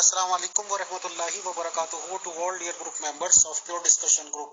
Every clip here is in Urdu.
Assalamu alaikum wa rahmatullahi wa barakatuhu to all dear group members of Pure Discussion Group.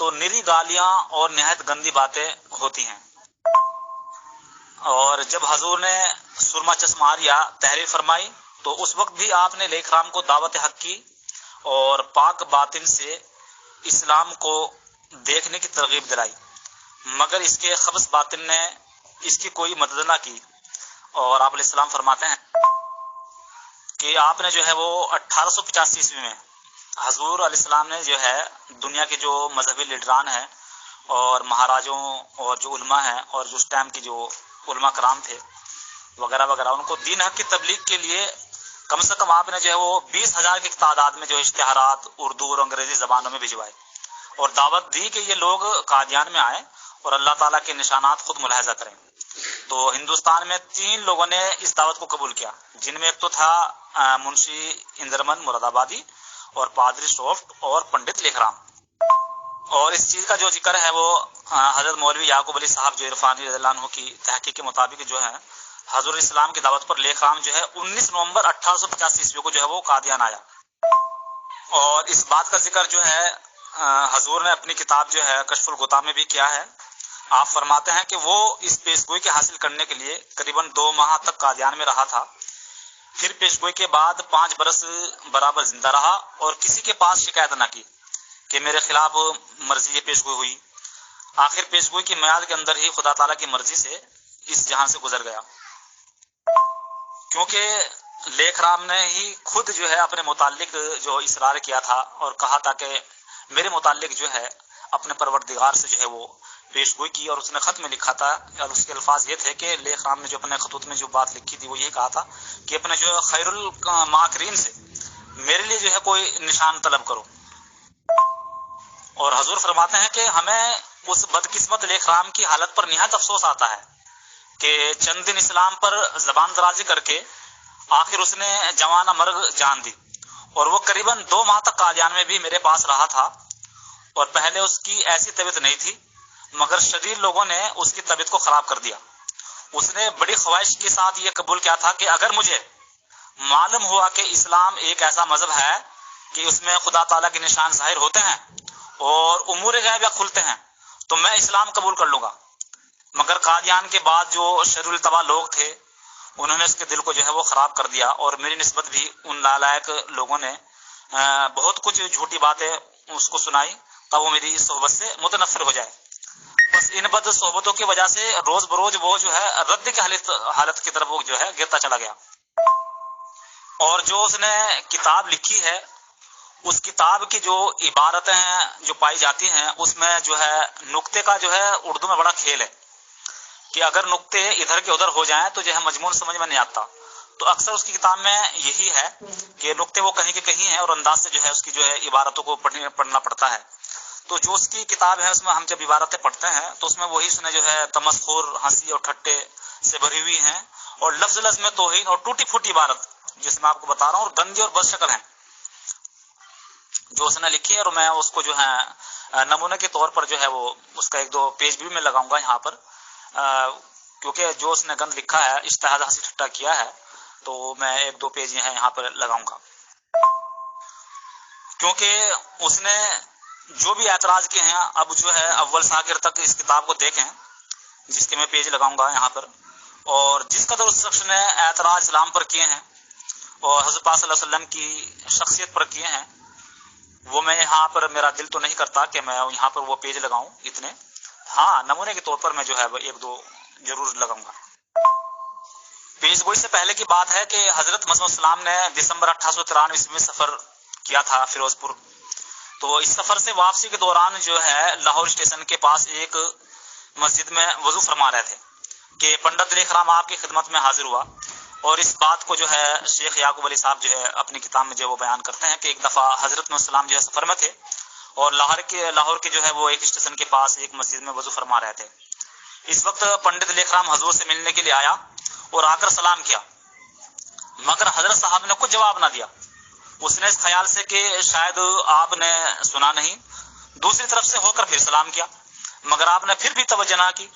تو نری گالیاں اور نہایت گندی باتیں ہوتی ہیں۔ اور جب حضور نے سرما چشماریہ تحریر فرمائی تو اس وقت بھی آپ نے لیک رام کو دعوت حق کی اور پاک باطن سے اسلام کو دیکھنے کی ترغیب دلائی، مگر اس کے خبث باطن نے اس کی کوئی مدد نہ کی۔ اور آپ علیہ السلام فرماتے ہیں کہ آپ نے جو ہے وہ 1885 میں حضور علیہ السلام نے جو ہے دنیا کے جو مذہبی لیڈران ہیں اور مہاراجوں اور جو علماء ہیں اور جو اس ٹائم کی جو علماء کرام تھے وغیرہ وغیرہ، ان کو دین حق کی تبلیغ کے لیے کم سے کم آپ نے جو ہے وہ 20,000 کی تعداد میں جو اشتہارات اردو اور انگریزی زبانوں میں بھجوائے اور دعوت دی کہ یہ لوگ قادیان میں آئیں اور اللہ تعالیٰ کے نشانات خود ملاحظہ کریں۔ تو ہندوستان میں 3 لوگوں نے اس دعوت کو قبول کیا، جن میں ایک تو تھا منشی اندرمن مراد آبادی اور پادری سوفٹ اور پنڈت لیک رام۔ اور اس چیز کا جو ذکر ہے وہ حضرت مولوی یعقوب علی صاحب جو عرفانی رضی اللہ عنہ کی تحقیق کے مطابق جو ہے حضور اسلام کی دعوت پر لیک رام جو ہے 19 نومبر 1885 کو جو ہے وہ قادیان آیا۔ اور اس بات کا ذکر جو ہے حضور نے اپنی کتاب جو ہے کشف الغطا میں بھی کیا ہے۔ آپ فرماتے ہیں کہ وہ اس پیشگوئی کے حاصل کرنے کے لیے قریباً 2 ماہ تک قادیان میں رہا تھا، پھر پیشگوئی کے بعد 5 برس برابر زندہ رہا اور کسی کے پاس شکایت نہ کی کہ میرے خلاف مرضی یہ پیشگوئی ہوئی۔ آخر پیشگوئی کی میعاد کے اندر ہی خدا تعالیٰ کی مرضی سے اس جہاں سے گزر گیا، کیونکہ لیک رام نے ہی خود جو ہے اپنے متعلق جو اصرار کیا تھا اور کہا تھا کہ میرے متعلق جو ہے اپنے پروردگار سے جو ہے وہ پیشگوئی کی، اور اس نے خط میں لکھا تھا اور اس کے الفاظ یہ تھے کہ لیک رام نے جو اپنے خطوط میں جو بات لکھی تھی وہ یہ کہا تھا کہ اپنے جو خیر الماکرین سے میرے لیے جو ہے کوئی نشان طلب کرو۔ اور حضور فرماتے ہیں کہ ہمیں اس بدقسمت لیک رام کی حالت پر نہایت افسوس آتا ہے کہ چند دن اسلام پر زبان درازی کر کے آخر اس نے جوانہ مرگ جان دی، اور وہ قریباً 2 ماہ تک قادیان میں بھی میرے پاس رہا تھا۔ اور پہلے اس کی ایسی طبیعت نہیں تھی، مگر شریر لوگوں نے اس کی طبیعت کو خراب کر دیا۔ اس نے بڑی خواہش کے ساتھ یہ قبول کیا تھا کہ اگر مجھے معلوم ہوا کہ اسلام ایک ایسا مذہب ہے کہ اس میں خدا تعالیٰ کے نشان ظاہر ہوتے ہیں اور امور غیبیہ کھلتے ہیں تو میں اسلام قبول کر لوں گا۔ مگر قادیان کے بعد جو شریر التبا لوگ تھے انہوں نے اس کے دل کو جو ہے وہ خراب کر دیا، اور میری نسبت بھی ان نالائق لوگوں نے بہت کچھ جھوٹی باتیں اس کو سنائی تب وہ میری صحبت سے متنفر ہو جائے۔ بس ان بد صحبتوں کی وجہ سے روز بروز وہ جو ہے رد کی حالت کی طرف وہ جو ہے گرتا چلا گیا۔ اور جو اس نے کتاب لکھی ہے اس کتاب کی جو عبارتیں ہیں جو پائی جاتی ہیں اس میں جو ہے نقطے کا جو ہے اردو میں بڑا کھیل ہے کہ اگر نقطے ادھر کے ادھر ہو جائیں تو جو ہے مضمون سمجھ میں نہیں آتا۔ تو اکثر اس کی کتاب میں یہی ہے کہ نقطے وہ کہیں کے کہیں ہیں اور انداز سے جو ہے اس کی جو ہے عبارتوں کو پڑھنا پڑتا ہے۔ تو جو اس کی کتاب ہے اس میں ہم جب عبارتیں پڑھتے ہیں تو اس میں وہی اس نے جو ہے تمسخر، ہنسی اور ٹھٹے سے بھری ہوئی ہیں، اور لفظ لفظ میں توہین اور ٹوٹی پھوٹی عبارت جس میں آپ کو بتا رہا ہوں اور گندی اور بد شکل ہیں جو اس نے لکھی ہے۔ اور میں اس کو جو ہے نمونے کے طور پر جو ہے وہ اس کا 1-2 پیج بھی میں لگاؤں گا یہاں پر، کیونکہ جو اس نے گند لکھا ہے اشتہار ہنسی ٹھٹا کیا ہے تو میں 1-2 پیج یہاں پر لگاؤں گا، کیونکہ اس نے جو بھی اعتراض کیے ہیں اب جو ہے اول سے آخر تک اس کتاب کو دیکھیں جس کے میں پیج لگاؤں گا یہاں پر، اور جس قدر اس شخص نے اعتراض اسلام پر کیے ہیں اور حضرت پاک صلی اللہ علیہ وسلم کی شخصیت پر کیے ہیں وہ میں یہاں پر میرا دل تو نہیں کرتا کہ میں یہاں پر وہ پیج لگاؤں اتنے، ہاں نمونے کے طور پر میں جو ہے 1-2 ضرور لگاؤں گا۔ پیش گوئی سے پہلے کی بات ہے کہ حضرت مسیح السلام نے دسمبر 1893 میں سفر کیا تھا فیروز پور۔ تو اس سفر سے واپسی کے دوران جو ہے لاہور اسٹیشن کے پاس ایک مسجد میں وضو فرما رہے تھے کہ پنڈت لیک رام آپ کی خدمت میں حاضر ہوا۔ اور اس بات کو جو ہے شیخ یعقوب علی صاحب جو ہے اپنی کتاب میں جو وہ بیان کرتے ہیں کہ ایک دفعہ حضرت مسیح السلام جو ہے سفر میں تھے اور لاہور کے جو ہے وہ ایک اسٹیشن کے پاس ایک مسجد میں وضو فرما رہے تھے۔ اس وقت پنڈت لیک رام حضور سے ملنے کے لیے آیا اور آ کر سلام کیا، مگر حضرت صاحب نے کچھ جواب نہ دیا۔ اس نے اس خیال سے کہ شاید آپ نے سنا نہیں دوسری طرف سے ہو کر پھر سلام کیا، مگر آپ نے پھر بھی توجہ نہ کی۔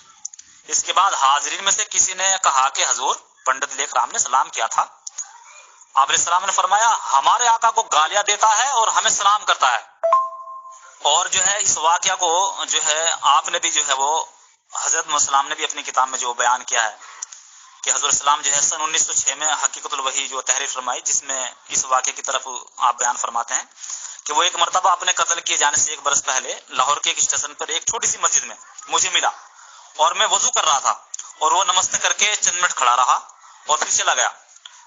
اس کے بعد حاضرین میں سے کسی نے کہا کہ حضور پنڈت لیک رام نے سلام کیا تھا۔ آپ علیہ السلام نے فرمایا ہمارے آقا کو گالیاں دیتا ہے اور ہمیں سلام کرتا ہے۔ اور جو ہے اس واقعہ کو جو ہے آپ نے بھی جو ہے وہ حضرت محمد السلام نے بھی اپنی کتاب میں جو بیان کیا ہے کہ حضرت السلام جو ہے سن 1906 میں حقیقت الوحی جو تحریر فرمائی، جس میں اس واقعے کی طرف آپ بیان فرماتے ہیں کہ وہ ایک مرتبہ اپنے قتل کیے جانے سے 1 برس پہلے لاہور کے ایک اسٹیشن پر ایک چھوٹی سی مسجد میں مجھے ملا اور میں وضو کر رہا تھا اور وہ نمستے کر کے چند منٹ کھڑا رہا اور پھر چلا گیا۔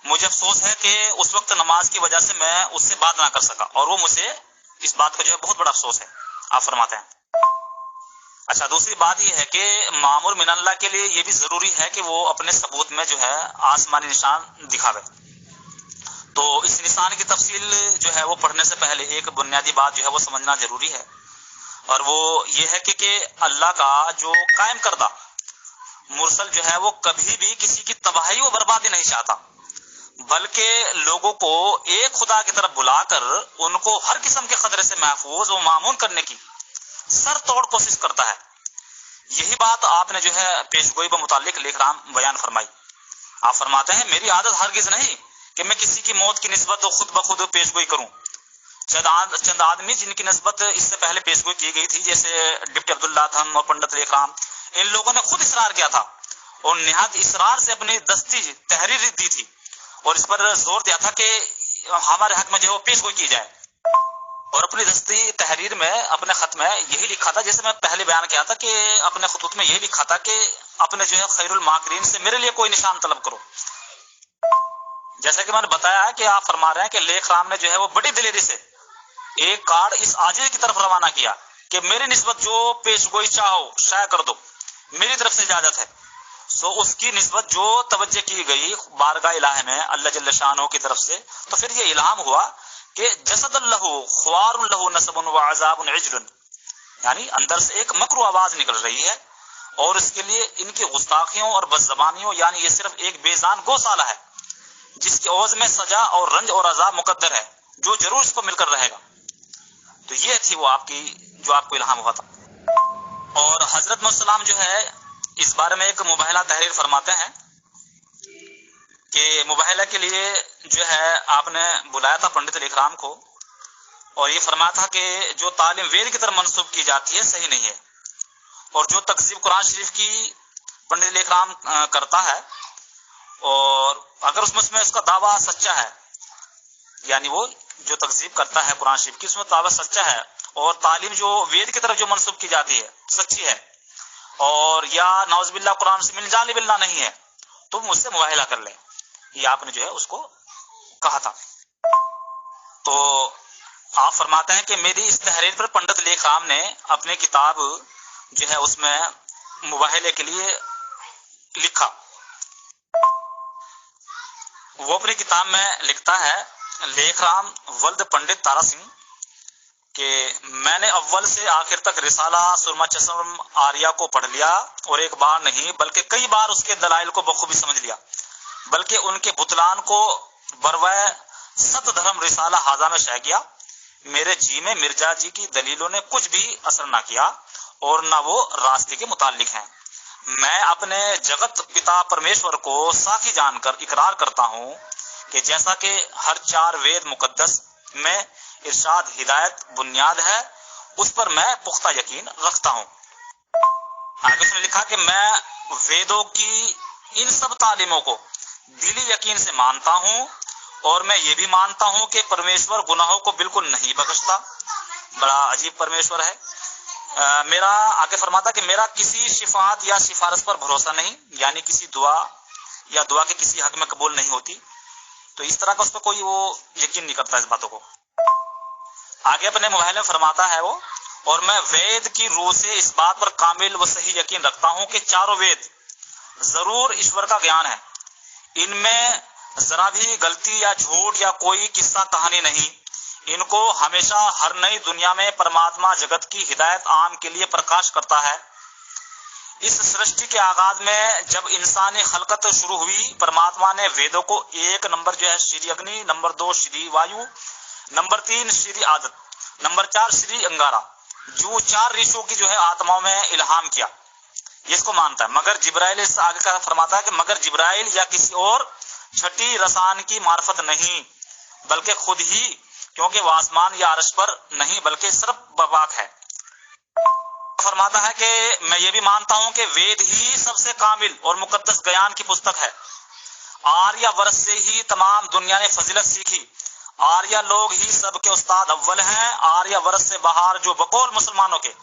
مجھے افسوس ہے کہ اس وقت نماز کی وجہ سے میں اس سے بات نہ کر سکا اور وہ مجھے اس بات کا جو ہے بہت بڑا افسوس ہے۔ آپ فرماتے ہیں اچھا دوسری بات یہ ہے کہ مامور من اللہ کے لیے یہ بھی ضروری ہے کہ وہ اپنے ثبوت میں جو ہے آسمانی نشان دکھاوے، تو اس نشان کی تفصیل جو ہے وہ پڑھنے سے پہلے ایک بنیادی بات جو ہے وہ سمجھنا ضروری ہے، اور وہ یہ ہے کہ اللہ کا جو قائم کردہ مرسل جو ہے وہ کبھی بھی کسی کی تباہی و بربادی نہیں چاہتا، بلکہ لوگوں کو ایک خدا کی طرف بلا کر ان کو ہر قسم کے خطرے سے محفوظ و مامون کرنے کی سر توڑ کوشش کرتا ہے۔ یہی بات آپ نے جو ہے پیش گوئی پر متعلق لکھ رام بیان فرمائی۔ آپ فرماتے ہیں میری عادت ہرگز نہیں کہ میں کسی کی موت کی نسبت خود بخود پیش گوئی کروں۔ چند آدمی جن کی نسبت اس سے پہلے پیش گوئی کی گئی تھی، جیسے ڈپٹی عبداللہ تھم اور پنڈت لیک رام، ان لوگوں نے خود اصرار کیا تھا اور نہایت اصرار سے اپنی دستی تحریر دی تھی اور اس پر زور دیا تھا کہ ہمارے حق میں جو ہے وہ پیش گوئی کی جائے، اور اپنی دستی تحریر میں اپنے خط میں یہی لکھا تھا، جیسے میں پہلے بیان کیا تھا کہ اپنے خطوط میں یہی لکھا تھا کہ اپنے جو ہے خیر الماکرین سے میرے لیے کوئی نشان طلب کرو۔ جیسا کہ میں نے بتایا کہ آپ فرما رہے ہیں کہ لیک رام نے جو ہے وہ بڑی دلیری سے ایک کارڈ اس عاجز کی طرف روانہ کیا کہ میری نسبت جو پیش گوئی چاہو شائع کر دو، میری طرف سے اجازت ہے۔ سو اس کی نسبت جو توجہ کی گئی بارگاہ الہی میں اللہ جل شانہ کی طرف سے، تو پھر یہ الہام ہوا کہ جسد اللہ خوار اللہ نصب و عذاب عجل، یعنی اندر سے ایک مکرو آواز نکل رہی ہے اور اس کے لیے ان کی گستاخیوں اور بد زبانیوں، یعنی یہ صرف ایک بے جان گوسالہ ہے جس کے عوض میں سزا اور رنج اور عذاب مقدر ہے، جو ضرور اس کو مل کر رہے گا۔ تو یہ تھی وہ آپ کی جو آپ کو الہام ہوا تھا۔ اور حضرت محمد السلام جو ہے اس بارے میں ایک مباہلہ تحریر فرماتے ہیں کہ مباہلہ کے لیے جو ہے آپ نے بلایا تھا پنڈت لیک رام کو، اور یہ فرمایا تھا کہ جو تعلیم وید کی طرف منسوب کی جاتی ہے صحیح نہیں ہے، اور جو تکذیب قرآن شریف کی پنڈت لیک رام کرتا ہے، اور اگر اس میں اس کا دعویٰ سچا ہے، یعنی وہ جو تکذیب کرتا ہے قرآن شریف کی اس میں دعویٰ سچا ہے، اور تعلیم جو وید کی طرف جو منسوب کی جاتی ہے سچی ہے، اور یا نعوذ باللہ قرآن سے من جانب اللہ نہیں ہے، تو مجھ سے مباہلہ کر لیں، یہ آپ نے جو ہے اس کو کہا تھا۔ تو آپ فرماتے ہیں کہ میری اس تحریر پر پنڈت لیک رام نے اپنی کتاب جو ہے اس میں مباہلے کے لیے لکھا۔ وہ اپنی کتاب میں لکھتا ہے لیک رام ولد پنڈت تارا سنگھ کہ میں نے اول سے آخر تک رسالہ سرما چشم آریہ کو پڑھ لیا، اور ایک بار نہیں بلکہ کئی بار اس کے دلائل کو بخوبی سمجھ لیا، بلکہ ان کے بطلان کو بروئے ست دھرم رسالہ ہاضہ میں شائع کیا۔ میرے جی میں مرزا جی کی دلیلوں نے کچھ بھی اثر نہ کیا اور نہ وہ راستے کے متعلق ہیں۔ میں اپنے جگت پتا پرمیشور کو ساکھی جان کر اقرار کرتا ہوں کہ جیسا کہ ہر 4 وید مقدس میں ارشاد ہدایت بنیاد ہے، اس پر میں پختہ یقین رکھتا ہوں۔ آگے اس نے لکھا کہ میں ویدوں کی ان سب تعلیموں کو دلی یقین سے مانتا ہوں، اور میں یہ بھی مانتا ہوں کہ پرمیشور گناہوں کو بالکل نہیں بخشتا۔ بڑا عجیب پرمیشور ہے۔ میرا آگے فرماتا کہ میرا کسی شفاعت یا سفارش پر بھروسہ نہیں، یعنی کسی دعا یا دعا کے کسی حق میں قبول نہیں ہوتی، تو اس طرح کا اس پہ کوئی وہ یقین نہیں کرتا اس باتوں کو۔ آگے اپنے مباہلے میں فرماتا ہے وہ، اور میں وید کی روح سے اس بات پر کامل و صحیح یقین رکھتا ہوں کہ چاروں وید ضرور ایشور کا گیان ہے، ان میں ذرا بھی غلطی یا جھوٹ یا کوئی قصہ کہانی نہیں، ان کو ہمیشہ ہر نئی دنیا میں پرماتما جگت کی ہدایت عام کے لیے پرکاش کرتا ہے۔ اس سرشٹی کے آغاز میں جب انسانی خلقت شروع ہوئی، پرماتما نے ویدوں کو 1 نمبر جو ہے شری اگنی، نمبر 2 شری وایو، نمبر 3 شری آدت، نمبر 4 شری انگارا، جو 4 ریشوں کی جو ہے آتماؤں میں الہام کیا، یہ اس کو مانتا ہے۔ مگر جبرائیل اس آگے کا فرماتا ہے کہ مگر جبرائیل یا کسی اور چھٹی رسان کی معرفت نہیں، بلکہ خود ہی کیونکہ وہ آسمان یا عرش پر نہیں بلکہ صرف پاک ہے۔ فرماتا ہے کہ میں یہ بھی مانتا ہوں کہ وید ہی سب سے کامل اور مقدس گیان کی پستک ہے۔ آریہ ورت سے ہی تمام دنیا نے فضیلت سیکھی۔ آریہ لوگ ہی سب کے استاد اول ہیں۔ آریہ ورت سے باہر جو بقول مسلمانوں کے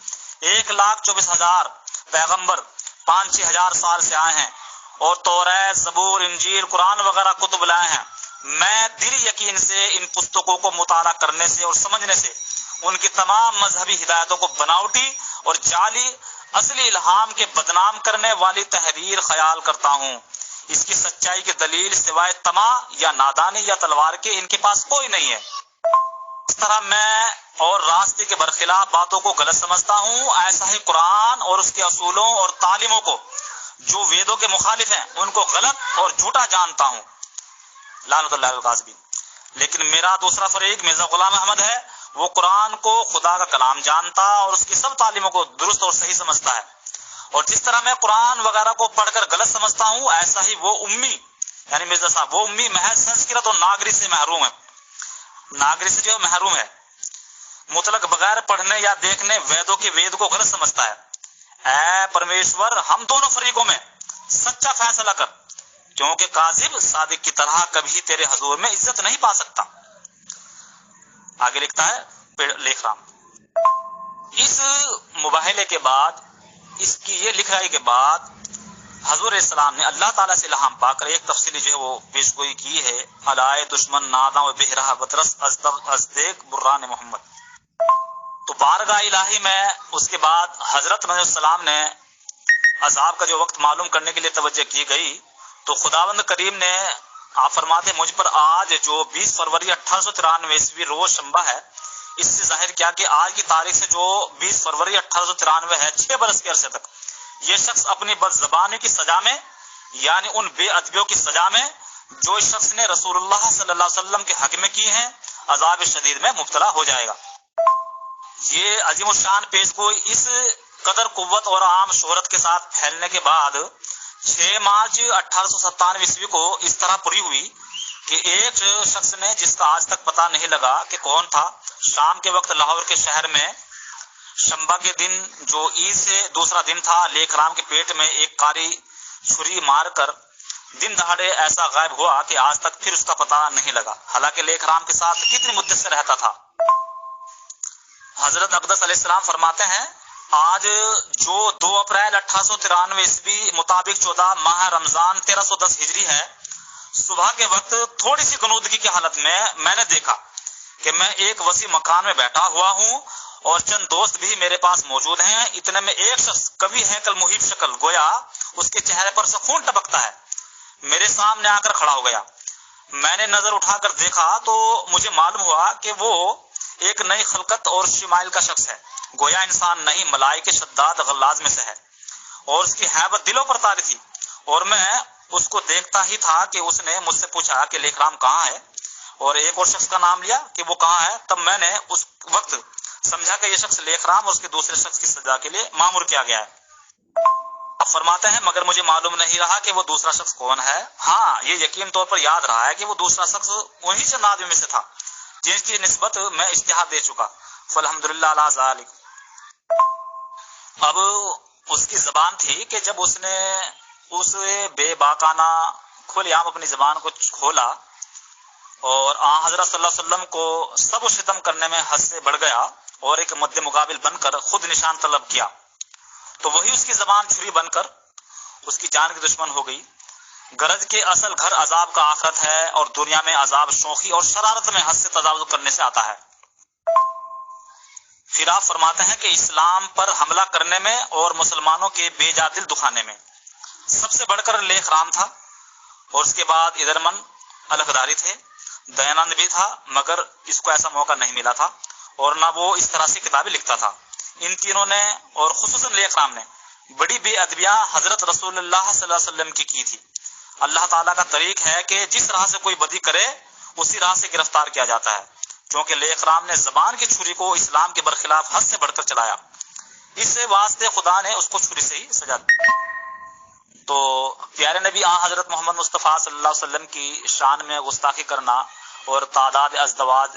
1,24,000 پیغمبر 5-6 ہزار سال سے آئے ہیں اور توریت، زبور، انجیل، قرآن وغیرہ کتب لائے ہیں، میں دلی یقین سے ان پستکوں کو مطالعہ کرنے سے اور سمجھنے سے ان کی تمام مذہبی ہدایتوں کو بناوٹی اور جعلی اصلی الہام کے بدنام کرنے والی تحریر خیال کرتا ہوں۔ اس کی سچائی کی دلیل سوائے طمع یا نادانی یا تلوار کے ان کے پاس کوئی نہیں ہے۔ اس طرح میں اور راستے کے برخلاف باتوں کو غلط سمجھتا ہوں، ایسا ہی قرآن اور اس کے اصولوں اور تعلیموں کو جو ویدوں کے مخالف ہیں ان کو غلط اور جھوٹا جانتا ہوں، لعنت اللہ علی الکاذبین۔ لیکن میرا دوسرا فریق مرزا غلام احمد ہے، وہ قرآن کو خدا کا کلام جانتا اور اس کی سب تعلیموں کو درست اور صحیح سمجھتا ہے، اور جس طرح میں قرآن وغیرہ کو پڑھ کر غلط سمجھتا ہوں، ایسا ہی وہ امی یعنی مرزا صاحب وہ امی محض سنسکرت اور ناگری سے محروم ہے، ناگری سے جو محروم ہے، مطلق بغیر پڑھنے یا دیکھنے ویدوں کے وید کو غلط سمجھتا ہے۔ اے پرمیشور، ہم دونوں فریقوں میں سچا فیصلہ کر، کیونکہ کاذب صادق کی طرح کبھی تیرے حضور میں عزت نہیں پا سکتا۔ آگے لکھتا ہے لیکھ رام، اس مباہلے کے بعد، اس کی یہ لکھائی کے بعد حضور السلام نے اللہ تعالیٰ سے الہام پا کر ایک تفصیلی جو ہے وہ پیشگوئی کی ہے، علائے دشمن ناداں و بہرہ بدرس ازدیق بران محمد۔ تو بارگاہ الہی میں اس کے بعد حضرت محمد السلام نے عذاب کا جو وقت معلوم کرنے کے لیے توجہ کی گئی، تو خداوند کریم نے آپ فرماتے مجھ پر آج جو 20 فروری 1893 عیسوی روز شنبہ ہے، اس سے ظاہر کیا کہ آج کی تاریخ سے جو 20 فروری 1893 ہے، 6 برس کے عرصے تک یہ شخص اپنی بد زبانی کی سزا میں، یعنی ان بے ادبیوں کی سزا میں جو اس شخص نے رسول اللہ صلی اللہ علیہ وسلم کے حق میں کی ہیں، عذاب شدید میں مبتلا ہو جائے گا۔ یہ عظیم الشان پیشگوئی اس قدر قوت اور عام شہرت کے ساتھ پھیلنے کے بعد 6 مارچ 1897 عیسوی کو اس طرح پوری ہوئی کہ ایک شخص نے، جس کا آج تک پتہ نہیں لگا کہ کون تھا، شام کے وقت لاہور کے شہر میں شنبہ کے دن جو عید سے دوسرا دن تھا، لیک رام کے پیٹ میں ایک کاری چھری مار کر دن دہاڑے ایسا غائب ہوا کہ آج تک پھر اس کا پتہ نہیں لگا، حالانکہ لیک رام کے ساتھ کتنی مدت سے رہتا تھا۔ حضرت اقدس علیہ السلام فرماتے ہیں آج جو 2 اپریل 1893 عیسوی مطابق 14 ماہ رمضان 1310 ہجری ہے، صبح کے وقت تھوڑی سی غنودگی کی حالت میں نے دیکھا کہ میں ایک وسیع مکان میں بیٹھا ہوا ہوں اور چند دوست بھی میرے پاس موجود ہیں۔ اتنے میں ایک شخص کبھی ہیکل محیب شکل، گویا اس کے چہرے پر سے خون ٹپکتا ہے، میرے سامنے آ کر کھڑا ہو گیا۔ میں نے نظر اٹھا کر دیکھا تو مجھے معلوم ہوا کہ وہ ایک نئی خلقت اور شمائل کا شخص ہے، گویا انسان نہیں، ملائکہ شداد غلاظ میں سے ہے، اور اس کی ہیبت دلوں پر طاری تھی، اور میں اس کو دیکھتا ہی تھا کہ اس نے مجھ سے پوچھا کہ لیک رام کہاں ہے، اور ایک اور شخص کا نام لیا کہ وہ کہاں ہے۔ تب میں نے اس وقت سمجھا کہ یہ شخص لیک رام اور اس کے دوسرے شخص کی سزا کے لیے مامور کیا گیا ہے۔ اب فرماتے ہیں مگر مجھے معلوم نہیں رہا کہ وہ دوسرا شخص کون ہے۔ ہاں، یہ یقین طور پر یاد رہا ہے کہ وہ دوسرا شخص وہی چند آدمی میں سے تھا جن کی نسبت میں اشتہار دے چکا، فالحمدللہ علی ذالک۔ اب اس کی زبان تھی کہ جب اس نے اس بے باکانہ کھلے عام اپنی زبان کو کھولا اور حضرت صلی اللہ علیہ وسلم کو سب و ستم کرنے میں حد سے بڑھ گیا اور ایک مد مقابل بن کر خود نشان طلب کیا، تو وہی اس کی زبان چھری بن کر اس کی جان کی دشمن ہو گئی۔ غرض کے اصل گھر عذاب کا آخرت ہے، اور دنیا میں عذاب شوخی اور شرارت میں حد سے تجاوز کرنے سے آتا ہے۔ پھر آپ فرماتے ہیں کہ اسلام پر حملہ کرنے میں اور مسلمانوں کے بے جا دل دکھانے میں سب سے بڑھ کر لیک رام تھا، اور اس کے بعد ادرمن الکداری تھے، دیانند بھی تھا، مگر اس کو ایسا موقع نہیں ملا تھا اور نہ وہ اس طرح سے کتابیں لکھتا تھا۔ ان تینوں نے اور خصوصاً لیک رام نے بڑی بے ادبیاں حضرت رسول اللہ صلی اللہ علیہ وسلم کی تھی۔ اللہ تعالیٰ کا طریق ہے کہ جس راہ سے کوئی بدی کرے اسی راہ سے گرفتار کیا جاتا ہے، کیونکہ لیک رام نے زبان کی چھری کو اسلام کے برخلاف حد سے بڑھ کر چلایا، اس واسطے خدا نے اس کو چھری سے ہی سزا دی۔ تو پیارے نبی حضرت محمد مصطفیٰ صلی اللہ علیہ وسلم کی شان میں گستاخی کرنا اور تعداد ازدواج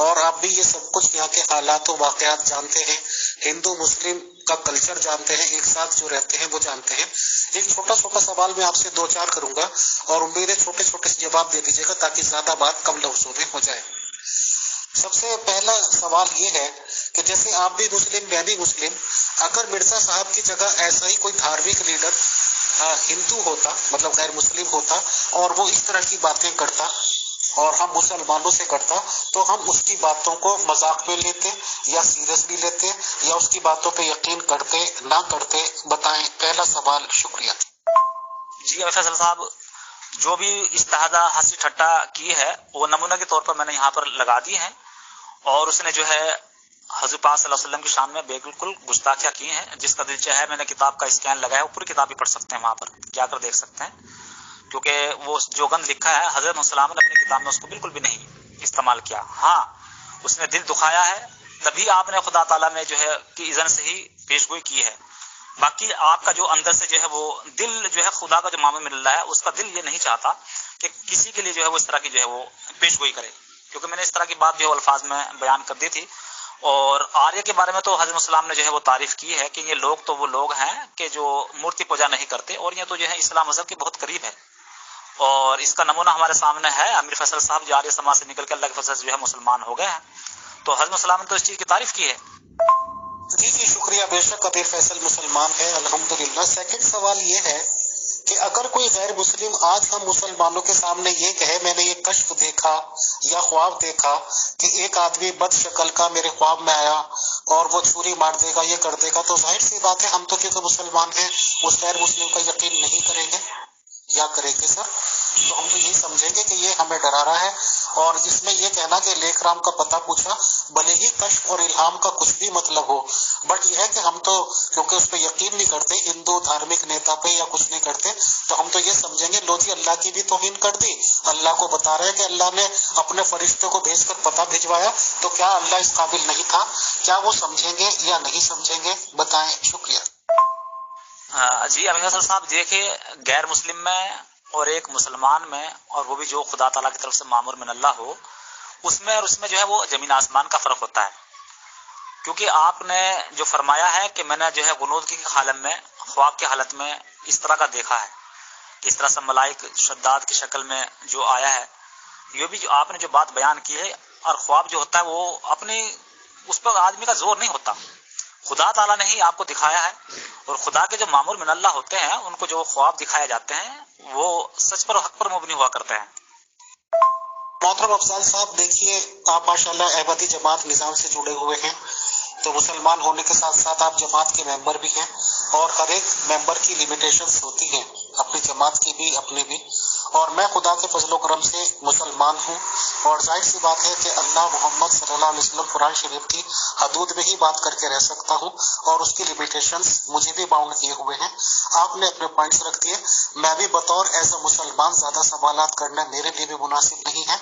اور آپ بھی یہ سب کچھ یہاں کے حالات و واقعات جانتے ہیں، ہندو مسلم کا کلچر جانتے ہیں، ایک ساتھ جو رہتے ہیں وہ جانتے ہیں۔ ایک چھوٹا چھوٹا سوال میں آپ سے 2-4 کروں گا اور امید ہے چھوٹے چھوٹے سے جواب دے دیجیے گا تاکہ زیادہ بات کم لفظوں میں ہو جائے۔ سب سے پہلا سوال یہ ہے کہ جیسے آپ بھی مسلم میں بھی مسلم، اگر مرزا صاحب کی جگہ ایسا ہی کوئی دھارمک لیڈر ہندو ہوتا، مطلب غیر مسلم ہوتا، اور وہ اس طرح کی باتیں کرتا اور ہم مسلمانوں سے کرتا، تو ہم اس کی باتوں کو مذاق میں لیتے یا سیریسلی لیتے یا اس کی باتوں پہ یقین کرتے نہ کرتے؟ بتائیں، پہلا سوال۔ شکریہ۔ جی فیصل صاحب، جو بھی استحادہ ہنسی ٹھٹا کی ہے وہ نمونہ کے طور پر میں نے یہاں پر لگا دی ہیں، اور اس نے جو ہے حضور پاک صلی اللہ علیہ وسلم کی شان میں بالکل گستاخیاں کی ہیں۔ جس کا دل چاہے میں نے کتاب کا اسکین لگایا، وہ پوری کتاب بھی پڑھ سکتے ہیں، وہاں پر جا کر دیکھ سکتے ہیں، کیونکہ وہ جو گند لکھا ہے حضرت السلام نے اپنی کتاب میں اس کو بالکل بھی نہیں استعمال کیا۔ ہاں، اس نے دل دکھایا ہے، تبھی آپ نے خدا تعالیٰ نے جو ہے کی اذن سے ہی پیش گوئی کی ہے۔ باقی آپ کا جو اندر سے جو ہے وہ دل جو ہے خدا کا جو معاملہ مل رہا ہے، اس کا دل یہ نہیں چاہتا کہ کسی کے لیے جو ہے وہ اس طرح کی جو ہے وہ پیش گوئی کرے، کیونکہ میں نے اس طرح کی بات جو ہے الفاظ میں بیان کر دی تھی۔ اور آریہ کے بارے میں تو حضرت السلام نے جو ہے وہ تعریف کی ہے کہ یہ لوگ تو وہ لوگ ہیں کہ جو مورتی پوجا نہیں کرتے، اور یہ تو جو ہے اسلام مذہب کے بہت قریب ہے، اور اس کا نمونہ ہمارے سامنے ہے۔ امیر فیصل صاحب جو آریہ سماج سے نکل کے اللہ کے فضل سے جو ہے مسلمان ہو گئے ہیں، تو حضرت السلام نے تو اس چیز کی تعریف کی ہے۔ جی شکریہ، بے شک امیر فیصل مسلمان ہے الحمدللہ۔ سیکنڈ سوال یہ ہے کہ اگر کوئی غیر مسلم آج ہم مسلمانوں کے سامنے یہ کہے میں نے یہ کشف دیکھا یا خواب دیکھا کہ ایک آدمی بد شکل کا میرے خواب میں آیا اور وہ چھری مار دے گا، یہ کر دے گا، تو ظاہر سی بات ہے ہم تو کیونکہ مسلمان ہیں اس غیر مسلم کا یقین نہیں کریں گے یا کریں گے سر؟ تو ہم تو یہی سمجھیں گے کہ یہ ہمیں ڈرا رہا ہے۔ اور اس میں یہ کہنا کہ لیک رام کا پتہ پوچھا، بھلے ہی کشف اور الہام کا کچھ بھی مطلب ہو، بٹ یہ ہے کہ ہم تو کیونکہ اس پہ یقین نہیں کرتے، ہندو دھارمک نیتا پہ یا کچھ نہیں کرتے، تو ہم تو یہ سمجھیں گے لو جی اللہ کی بھی توہین کر دی۔ اللہ کو بتا رہے ہیں کہ اللہ نے اپنے فرشتوں کو بھیج کر پتہ بھجوایا، تو کیا اللہ اس قابل نہیں تھا؟ کیا وہ سمجھیں گے یا نہیں سمجھیں گے؟ بتائیں، شکریہ۔ جی امیر فیصل صاحب، دیکھیے غیر مسلم میں اور ایک مسلمان میں، اور وہ بھی جو خدا تعالیٰ کی طرف سے مامور من اللہ ہو، اس میں اور اس میں جو ہے وہ زمین آسمان کا فرق ہوتا ہے۔ کیونکہ آپ نے جو فرمایا ہے کہ میں نے جو ہے غنود کی حالت میں، خواب کی حالت میں اس طرح کا دیکھا ہے، اس طرح سے ملائک شداد کی شکل میں جو آیا ہے، یہ بھی جو آپ نے جو بات بیان کی ہے، اور خواب جو ہوتا ہے وہ اپنی اس پر آدمی کا زور نہیں ہوتا، خدا تعالیٰ نے ہی آپ کو دکھایا ہے، اور خدا کے جو معمور من اللہ ہوتے ہیں ان کو جو خواب دکھائے جاتے ہیں وہ سچ پر حق پر مبنی ہوا کرتے ہیں۔ محترم افضال صاحب، دیکھیے آپ ماشاءاللہ احمدی جماعت نظام سے جڑے ہوئے ہیں، تو مسلمان ہونے کے ساتھ ساتھ آپ جماعت کے ممبر بھی ہیں، اور ہر ایک ممبر کی لیمیٹیشنز ہوتی ہیں، اپنی جماعت کی بھی اپنی بھی، اور میں خدا کے فضل و کرم سے مسلمان ہوں، اور ظاہر سی بات ہے کہ اللہ محمد صلی اللہ علیہ وسلم قرآن شریف کی حدود میں ہی بات کر کے رہ سکتا ہوں، اور اس کی لیمیٹیشنز مجھے بھی باؤنڈ کیے ہوئے ہیں۔ آپ نے اپنے پوائنٹس رکھ دیے، میں بھی بطور ایز اے مسلمان زیادہ سوالات کرنا میرے لیے بھی مناسب نہیں ہے،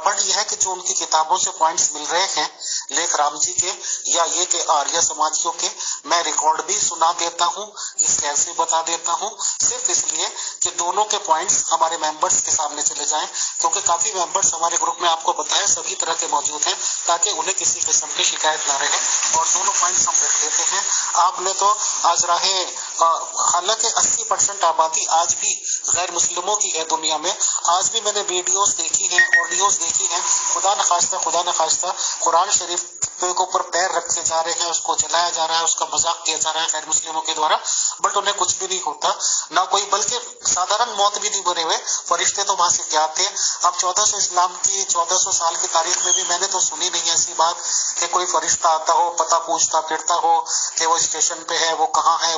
بٹ یہ ہے کہ جو ان کی کتابوں سے پوائنٹس مل رہے ہیں لیک رام جی کے یا یہ کہ آریہ سماجیوں کے، میں ریکارڈ بھی سنا دیتا ہوں، اسکین سے بتا دیتا ہوں، صرف اس لیے کہ دونوں کے پوائنٹس ہمارے ممبرس کے سامنے چلے جائیں، کیونکہ کافی ممبرس ہمارے گروپ میں آپ کو بتایا سبھی طرح کے موجود ہیں، تاکہ انہیں کسی قسم کی شکایت نہ رہے، اور دونوں پوائنٹس ہم رکھ دیتے ہیں۔ آپ نے تو آج حالانکہ 80% آبادی آج بھی غیر مسلموں کی ہے دنیا میں، آج بھی میں نے ویڈیوز دیکھی ہیں، آڈیوز دیکھی ہیں، خدا نخواستہ قرآن شریف کے اوپر پیر رکھے جا رہے ہیں، اس کو جلایا جا رہا ہے، اس کا مذاق کیا جا رہا ہے غیر مسلموں کے دوارا، بٹ انہیں کچھ بھی نہیں ہوتا، نہ کوئی بلکہ سادھارن موت بھی نہیں بنے ہوئے، فرشتے تو وہاں سے کیا تھے۔ اب 1400 اسلام کی 1400 سال کی تاریخ میں بھی میں نے تو سنی نہیں ایسی بات کہ کوئی فرشتہ آتا ہو، پتہ پوچھتا پھرتا ہو کہ وہ اسٹیشن پہ ہے، وہ کہاں ہے،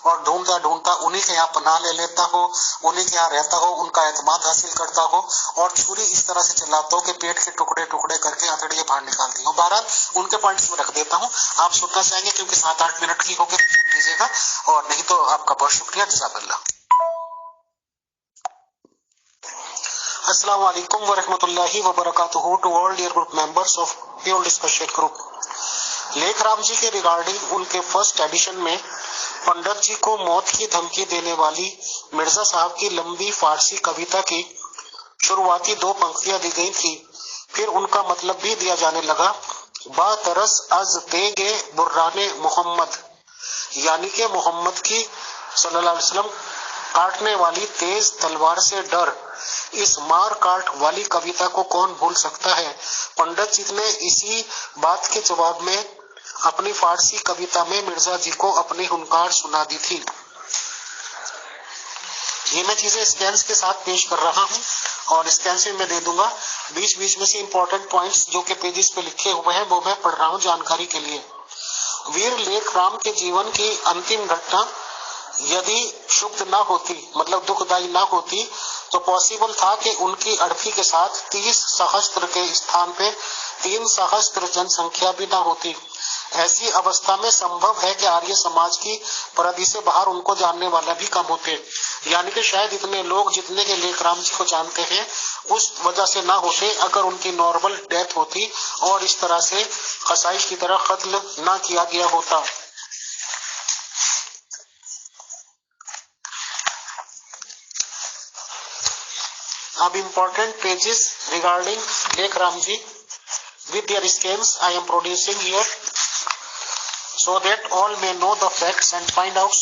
اور ڈھونڈتا انہیں کے یہاں پناہ لے لیتا ہو، انہیں کے یہاں رہتا ہو، ان کا اعتماد حاصل کرتا ہو، اور چھری اس طرح سے چلاتا ہو کہ پیٹ کے ٹکڑے ٹکڑے کر کے ہتھیلیاں باہر نکالتی ہوں۔ بہرحال ان کے پوائنٹس میں رکھ دیتا ہوں، آپ سننا چاہیں گے کیونکہ 7-8 منٹ کی ہو کے سن لیجیے گا، اور نہیں تو آپ کا بہت شکریہ، جزاک اللہ۔ السلام علیکم ورحمۃ اللہ وبرکاتہ to all dear group members of pure discussion group. Lekh Ram ji کے ریگارڈنگ ان کے فرسٹ ایڈیشن میں پنڈت جی کو موت کی دھمکی دینے والی مرزا صاحب کی لمبی فارسی کویتا کی شروعاتی 2 پنکتیاں دی گئی تھی، پھر ان کا مطلب بھی دیا جانے لگا. با ترس از تیگ بران محمد، یعنی کہ محمد کی صلی اللہ علیہ وسلم کاٹنے والی تیز تلوار سے ڈر. اس مار کاٹ والی کویتا کو کون بھول سکتا ہے. پنڈت جی نے اسی بات کے جواب میں اپنی فارسی کویتا میں مرزا جی کو اپنی ہنکار سنا دی تھی. یہ میں چیزیں اسکینس کے ساتھ پیش کر رہا ہوں اور اسکینس میں دے دوں گا. بیچ بیچ میں سے امپورٹنٹ پوائنٹس جو کہ پیجز پہ لکھے ہوئے ہیں وہ میں پڑھ رہا ہوں جانکاری کے لیے. ویر لیک رام کے جیون کی انتم گھٹنا یدی شبد نہ ہوتی، مطلب دکھ دائی نہ ہوتی، تو پاسبل تھا کہ ان کی اڑفی کے ساتھ 30 سہستر کے استھان پہ 3 سہستر جن سنکھیا بھی نہ ہوتی. ایسی اوستھا میں سمبھو ہے کہ آریہ سماج کی پردی سے باہر ان کو جاننے والا بھی کم ہوتے. یعنی کہ شاید اتنے لوگ جتنے کے لیک رام جی کو جانتے ہیں اس وجہ سے نہ ہوتے اگر ان کی نارمل ڈیتھ ہوتی اور اس طرح سے قصائش کی طرح قتل نہ کیا گیا ہوتا. اب important pages regarding Lake Ramji with their schemes I am producing here so that all may know the facts and find out.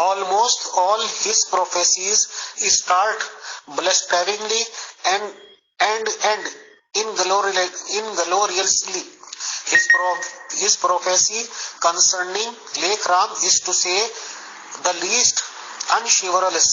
Almost all his prophecies start blusteringly and end ingloriously. His prophecy concerning Lake Ram is to say the least unchivalrous.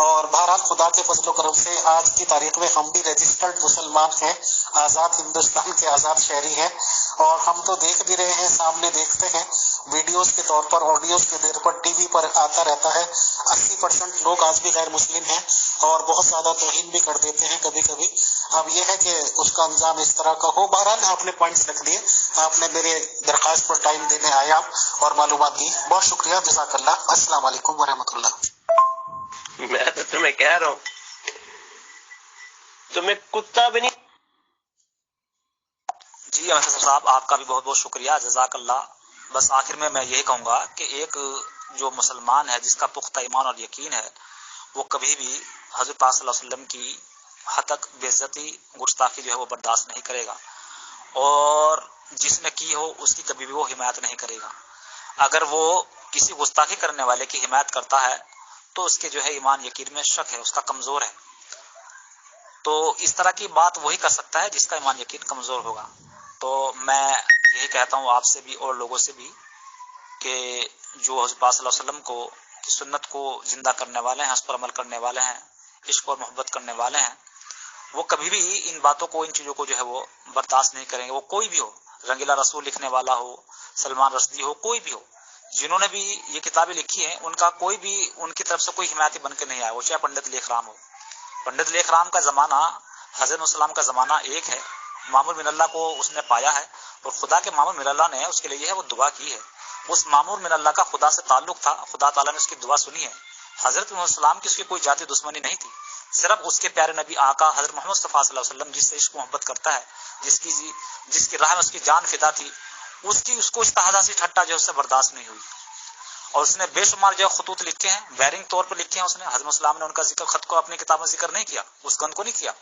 اور بہرحال خدا کے فضل و کرم سے آج کی تاریخ میں ہم بھی رجسٹرڈ مسلمان ہیں، آزاد ہندوستان کے آزاد شہری ہیں، اور ہم تو دیکھ بھی رہے ہیں، سامنے دیکھتے ہیں ویڈیوز کے طور پر، آڈیوز کے طور پر، ٹی وی پر آتا رہتا ہے۔ 80% لوگ آج بھی غیر مسلم ہیں اور بہت زیادہ توہین بھی کر دیتے ہیں کبھی کبھی۔ اب یہ ہے کہ اس کا انجام اس طرح کا ہو۔ بہرحال آپ نے پوائنٹس رکھ دیے، آپ نے میرے درخواست پر ٹائم دینے آئے آپ اور معلومات دی، بہت شکریہ، جزاک اللہ۔ السلام علیکم ورحمۃ اللہ۔ میں تو تمہیں کہہ رہا ہوں، تمہیں کتا بھی نہیں۔ جی امیر فیصل صاحب، آپ کا بھی بہت بہت شکریہ، جزاک اللہ۔ بس آخر میں یہ کہوں گا کہ ایک جو مسلمان ہے جس کا پختہ ایمان اور یقین ہے، وہ کبھی بھی حضرت پاک صلی اللہ علیہ وسلم کی حد تک بے عزتی، گستاخی جو ہے وہ برداشت نہیں کرے گا، اور جس نے کی ہو اس کی کبھی بھی وہ حمایت نہیں کرے گا۔ اگر وہ کسی گستاخی کرنے والے کی حمایت کرتا ہے تو اس کے جو ہے ایمان یقین میں شک ہے، اس کا کمزور ہے۔ تو اس طرح کی بات وہی کر سکتا ہے جس کا ایمان یقین کمزور ہوگا۔ تو میں یہی کہتا ہوں آپ سے بھی اور لوگوں سے بھی کہ جو حضرت پاک صلی اللہ علیہ وسلم کو کی سنت کو زندہ کرنے والے ہیں، اس پر عمل کرنے والے ہیں، عشق اور محبت کرنے والے ہیں، وہ کبھی بھی ان باتوں کو، ان چیزوں کو جو ہے وہ برداشت نہیں کریں گے۔ وہ کوئی بھی ہو، رنگیلا رسول لکھنے والا ہو، سلمان رشدی ہو، کوئی بھی ہو، جنہوں نے بھی یہ کتابیں لکھی ہیں، ان کا کوئی بھی ان کی طرف سے کوئی حمایتی بن کے نہیں آیا، وہ چاہے پنڈت لیکھ رام ہو۔ پنڈت لیکھ رام کا زمانہ حضرت السلام کا زمانہ ایک ہے، مامور من اللہ کو اس نے پایا ہے، اور خدا کے مامور من اللہ نے اس کے لیے ہے وہ دعا کی ہے۔ اس مامور من اللہ کا خدا سے تعلق تھا، خدا تعالیٰ نے اس کی دعا سنی ہے۔ حضرت السلام کی اس کی کوئی ذاتی دشمنی نہیں تھی، صرف اس کے پیارے نبی آقا حضرت محمد مصطفیٰ صلی اللہ علیہ وسلم جس سے عشق محبت کرتا ہے، جس کی راہ میں اس کی جان فدا تھی، اس کو استحضا سی ٹھٹا جو اس سے برداشت نہیں ہوئی، اور اس نے بے شمار جو خطوط لکھے ہیں، بیرنگ طور پر لکھے ہیں اس نے۔ حضرت السلام نے ان کا ذکر، خط کو اپنی کتاب میں ذکر نہیں کیا، اس گند کو نہیں کیا،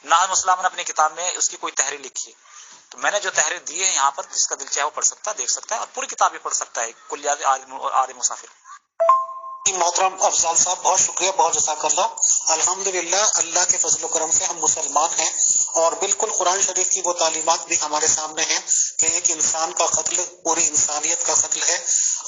نہ حضرت السلام نے اپنی کتاب میں اس کی کوئی تحریر لکھی ہے۔ تو میں نے جو تحریر دی ہے یہاں پر، جس کا دل چاہے وہ پڑھ سکتا ہے، دیکھ سکتا ہے، اور پوری کتاب بھی پڑھ سکتا ہے، کلیات عالم اور عالم مسافر۔ محترم افضال صاحب، بہت شکریہ، بہت جزاک اللہ۔ الحمدللہ اللہ کے فضل و کرم سے ہم مسلمان ہیں، اور بالکل قرآن شریف کی وہ تعلیمات بھی ہمارے سامنے ہیں کہ ایک انسان کا قتل پوری انسانیت کا قتل ہے،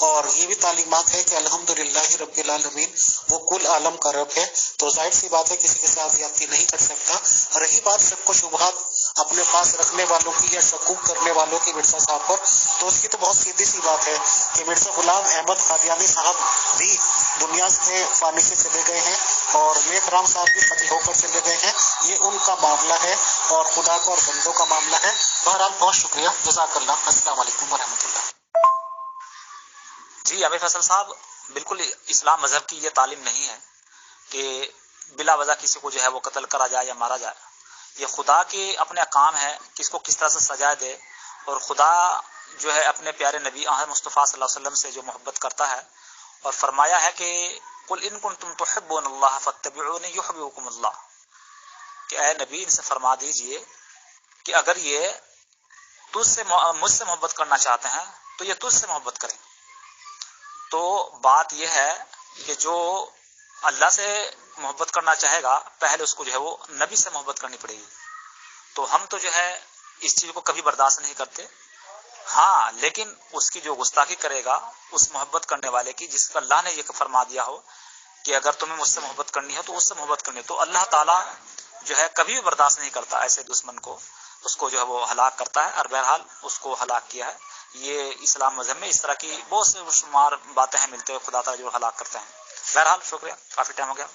اور یہ بھی تعلیمات ہے کہ الحمدللہ رب العالمین وہ کل عالم کا رب ہے، تو ظاہر سی بات ہے کسی کے ساتھ زیادتی نہیں کر سکتا۔ رہی بات شک و شبہات اپنے پاس رکھنے والوں کی یا شکوک کرنے والوں کی مرزا صاحب پر، تو اس کی تو بہت سیدھی سی بات ہے کہ مرزا غلام احمد قادیانی صاحب بھی دنیا سے فانی سے چلے گئے ہیں، اور نیک رام صاحب بھی قتل ہو کر چلے گئے ہیں، یہ ان کا معاملہ ہے اور خدا کا اور بندوں کا معاملہ ہے۔ بہرحال بہت شکریہ، جزاک اللہ۔ السلام علیکم ورحمۃ اللہ۔ جی امیر فیصل صاحب، بالکل اسلام مذہب کی یہ تعلیم نہیں ہے کہ بلا وجہ کسی کو جو ہے وہ قتل کرا جائے یا مارا جائے۔ یہ خدا کے اپنے احکام ہے، کس کو کس طرح سے سزا دے، اور خدا جو ہے اپنے پیارے نبی احمد مصطفیٰ صلی اللہ علیہ وسلم سے جو محبت کرتا ہے، اور فرمایا ہے کہ قل ان کنتم تحبون اللہ فاتبعونی یحببکم اللہ، کہ اے نبی ان سے فرما دیجئے کہ اگر یہ مجھ سے محبت کرنا چاہتے ہیں تو یہ تجھ سے محبت کریں۔ تو بات یہ ہے کہ جو اللہ سے محبت کرنا چاہے گا، پہلے اس کو جو ہے وہ نبی سے محبت کرنی پڑے گی۔ تو ہم تو جو ہے اس چیز کو کبھی برداشت نہیں کرتے، ہاں، لیکن اس کی جو گستاخی کرے گا اس محبت کرنے والے کی، جس کا اللہ نے یہ فرما دیا ہو کہ اگر تمہیں مجھ سے محبت کرنی ہے تو اس سے محبت کرنی ہے، تو اللہ تعالیٰ جو ہے کبھی بھی برداشت نہیں کرتا ایسے دشمن کو، اس کو جو ہے وہ ہلاک کرتا ہے، اور بہرحال اس کو ہلاک کیا ہے۔ یہ اسلام مذہب میں اس طرح کی بہت سے شمار باتیں ہیں ملتے ہوئے خدا تعالیٰ جو ہلاک کرتے ہیں۔ بہرحال شکریہ، کافی ٹائم ہو گیا۔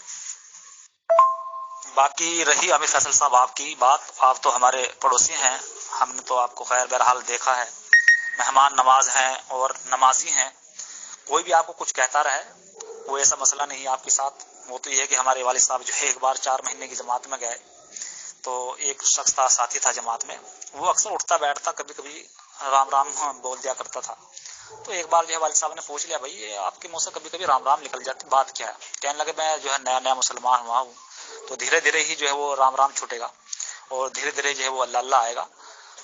باقی رہی امیر فیصل صاحب آپ کی بات، آپ تو ہمارے پڑوسی ہیں، ہم نے تو آپ کو خیر بہرحال دیکھا ہے، مہمان نواز ہیں اور نمازی ہیں، کوئی بھی آپ کو کچھ کہتا رہے، کوئی ایسا مسئلہ نہیں آپ کے ساتھ۔ وہ تو یہ ہے کہ ہمارے والد صاحب جو ہے ایک بار 4 مہینے کی جماعت میں گئے، تو ایک شخص تھا، ساتھی تھا جماعت میں، وہ اکثر اٹھتا بیٹھتا، کبھی کبھی رام رام بول دیا کرتا تھا۔ تو ایک بار جو ہے والد صاحب نے پوچھ لیا، بھائی یہ آپ کے منہ سے کبھی کبھی رام رام نکل جاتی، بات کیا ہے؟ کہنے لگے میں جو ہے نیا مسلمان ہوا ہوں، تو دھیرے دھیرے ہی جو ہے وہ رام رام چھوٹے گا، اور دھیرے دھیرے جو ہے وہ اللہ اللہ آئے گا۔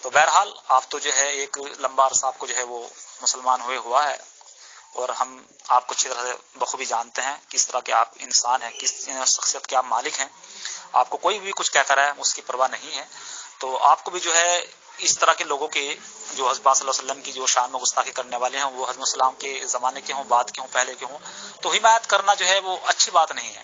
تو بہرحال آپ تو جو ہے ایک لمبا عرصہ آپ کو جو ہے وہ مسلمان ہوئے ہوا ہے، اور ہم آپ کو اچھی طرح سے بخوبی جانتے ہیں کس طرح کے آپ انسان ہیں، کس شخصیت کے آپ مالک ہیں۔ آپ کو کوئی بھی کچھ کہتا رہے اس کی پرواہ نہیں ہے۔ تو آپ کو بھی جو ہے اس طرح کے لوگوں کے جو حضرت صلی اللہ علیہ وسلم کی جو شان میں گستاخی کرنے والے ہیں، وہ حضرت السلام کے زمانے کے ہوں، بعد کے ہوں، پہلے کے ہوں، تو حمایت کرنا جو ہے وہ اچھی بات نہیں ہے۔